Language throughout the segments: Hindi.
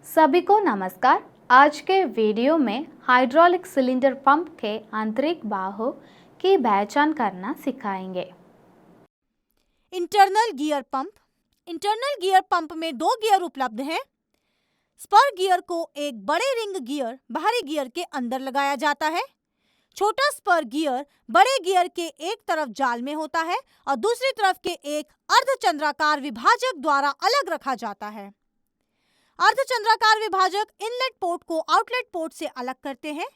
सभी को नमस्कार। आज के वीडियो में हाइड्रोलिक सिलेंडर पंप के आंतरिक बाहों की पहचान करना सिखाएंगे। Internal gear pump. Internal gear pump में दो गियर उपलब्ध हैं। स्पर गियर को एक बड़े रिंग गियर बाहरी गियर के अंदर लगाया जाता है। छोटा स्पर गियर बड़े गियर के एक तरफ जाल में होता है और दूसरी तरफ के एक अर्धचंद्राकार विभाजक द्वारा अलग रखा जाता है। अर्धचंद्राकार विभाजक इनलेट पोर्ट को आउटलेट पोर्ट से अलग करते हैं।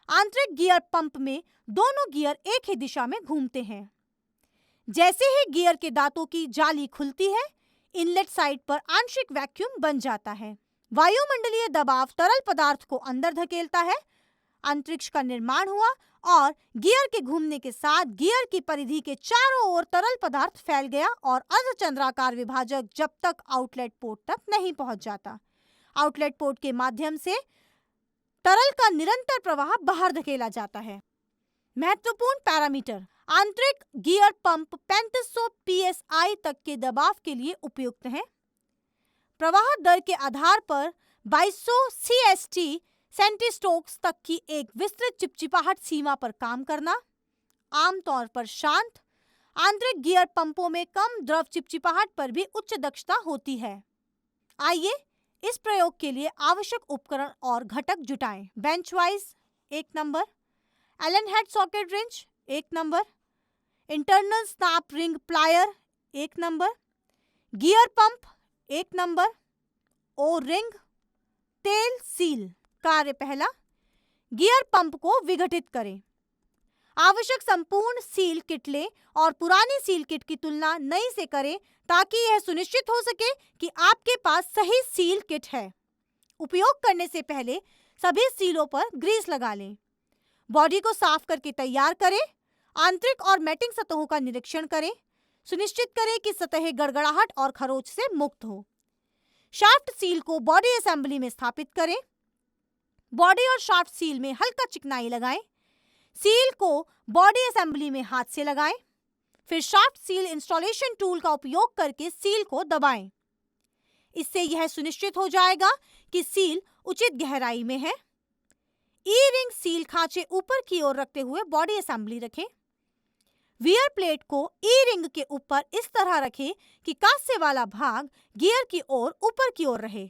आंतरिक गियर पंप में दोनों गियर एक ही दिशा में घूमते हैं। जैसे ही गियर के दांतों की जाली खुलती है, इनलेट साइड पर आंशिक वैक्यूम बन जाता है। वायुमंडलीय दबाव तरल पदार्थ को अंदर धकेलता है। अंतरिक्ष का निर्माण हुआ और गियर के घूमने के साथ गियर की परिधि के चारों ओर तरल पदार्थ फैल गया और अर्धचंद्राकार विभाजक जब तक आउटलेट पोर्ट तक नहीं पहुंच जाता। आउटलेट पोर्ट के माध्यम से तरल का निरंतर प्रवाह बाहर धकेला जाता है। महत्वपूर्ण पैरामीटर। आंतरिक गियर पंप 3500 psi तक के दबाव के लिए उपयुक्त है। प्रवाह दर के आधार पर 2200 CST सेंटीस्टोक्स तक की एक विस्तृत चिपचिपाहट सीमा पर काम करना। आमतौर पर शांत आंतरिक गियर पंपों में कम द्रव चिपचिपाहट पर भी उच्च दक्षता होती है। आइए इस प्रयोग के लिए आवश्यक उपकरण और घटक जुटाएं। Bench vice 1 number, Allen head socket wrench 1 number, internal snap ring plier 1 number, gear pump 1 number, O ring, तेल सील। कार्य पहला, गियर पंप को विघटित करें। आवश्यक संपूर्ण सील किट लें और पुरानी सील किट की तुलना नई से करें ताकि यह सुनिश्चित हो सके कि आपके पास सही सील किट है। उपयोग करने से पहले सभी सीलों पर ग्रीस लगा लें। बॉडी को साफ करके तैयार करें। आंतरिक और मैटिंग सतहों का निरीक्षण करें। सुनिश्चित करें कि सतहें गड़गड़ाहट और खरोंच से मुक्त हो। शाफ्ट सील को बॉडी असेंबली में स्थापित करें। बॉडी और शाफ्ट सील में हल्का चिकनाई लगाएं। सील को बॉडी असेंबली में हाथ से लगाएं। फिर शाफ्ट सील इंस्टॉलेशन टूल का उपयोग करके सील को दबाएं। इससे यह सुनिश्चित हो जाएगा कि सील उचित गहराई में है। ई रिंग सील खांचे ऊपर की ओर रखते हुए बॉडी असेंबली रखें। वियर प्लेट को ई रिंग के ऊपर इस तरह रखें कि कांस्य वाला भाग गियर की ओर ऊपर की ओर रहे।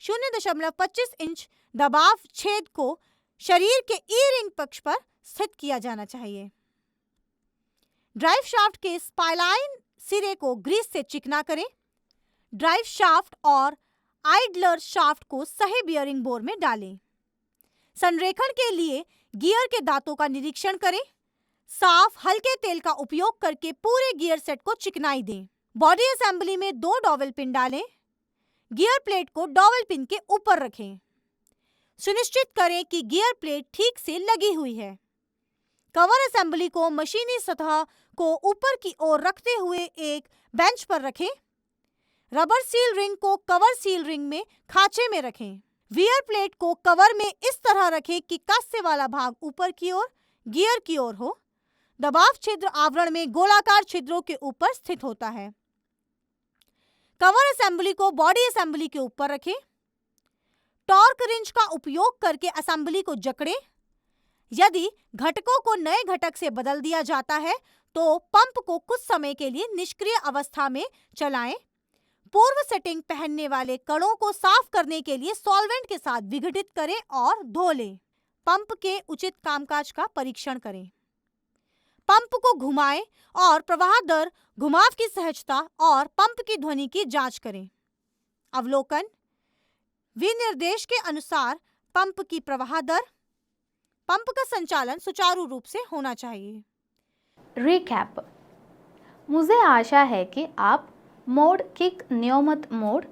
0.25 इंच दबाव छेद को शरीर के ई रिंग पक्ष पर स्थित किया जाना चाहिए। ड्राइव शाफ्ट के स्पाइलाइन सिरे को ग्रीस से चिकना करें। ड्राइव शाफ्ट और आइडलर शाफ्ट को सही बियरिंग बोर में डालें। संरेखण के लिए गियर के दांतों का निरीक्षण करें। साफ हल्के तेल का उपयोग करके पूरे गियर सेट को चिकनाई दें। बॉडी असेंबली में 2 डॉवेल पिन डालें। गियर प्लेट को डॉवेल पिन के ऊपर रखें। सुनिश्चित करें कि गियर प्लेट ठीक से लगी हुई है। कवर असेंबली को मशीनी सतह को ऊपर की ओर रखते हुए एक बेंच पर रखें। रबर सील रिंग को कवर सील रिंग में खांचे में रखें। वियर प्लेट को कवर में इस तरह रखें कि कांस्य वाला भाग ऊपर की ओर गियर की ओर हो। दबाव छिद्र आवरण में गोलाकार छिद्रों के ऊपर स्थित होता है। कवर असेंबली को बॉडी असेंबली के ऊपर रखें। टॉर्क रिंच का उपयोग करके असेंबली को जकड़ें। यदि घटकों को नए घटक से बदल दिया जाता है तो पंप को कुछ समय के लिए निष्क्रिय अवस्था में चलाएं। पूर्व सेटिंग पहनने वाले कणों को साफ करने के लिए सॉल्वेंट के साथ विघटित करें और धो लें। पंप के उचित कामकाज का परीक्षण करें। पंप को घुमाएं और प्रवाह दर, घुमाव की सहजता और पंप की ध्वनि की जांच करें। अवलोकन। विनिर्देश के अनुसार पंप की प्रवाह दर, पंप का संचालन सुचारू रूप से होना चाहिए। रिकैप। मुझे आशा है कि आप मोड, किक, नियमित मोड,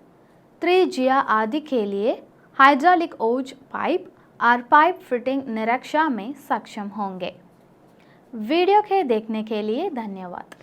त्रिज्या आदि के लिए हाइड्रोलिक ओज पाइप और पाइप फिटिंग निरीक्षण में सक्षम होंगे। वीडियो के देखने के लिए धन्यवाद।